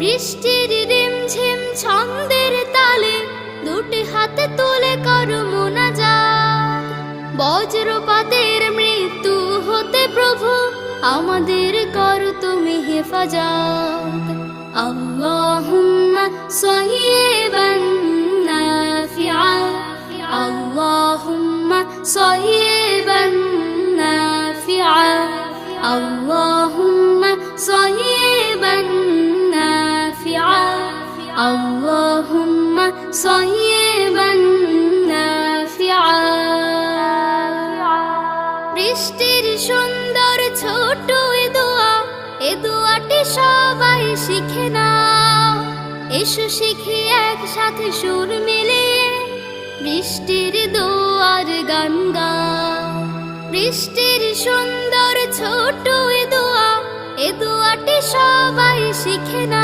বৃষ্টির রিমঝিম ছন্দের তালে দুটি হাতে তুলে করো মোনাজাত। বজ্রপাতের মৃত্যু হতে প্রভু আমাদের করো তুমি হেফাজত। আল্লাহুম্মা সাইয়্যিবান নাফিআ, আল্লাহুম্মা সাইয়্যিবান নাফিআ, আল্লাহুম্মা সাইয়্যিবান নাফিআ, আল্লাহুম্মা সাইয়্যিবান নাফিআ। বৃষ্টির সুন্দর ছোট এ দোয়াটি সবাই শিখে নাও। এসো শিখি একসাথে সুর মিলিয়ে বৃষ্টির দোয়ার গান গাও। বৃষ্টির সুন্দর ছোট এ দোয়াটি সবাই শিখে নাও।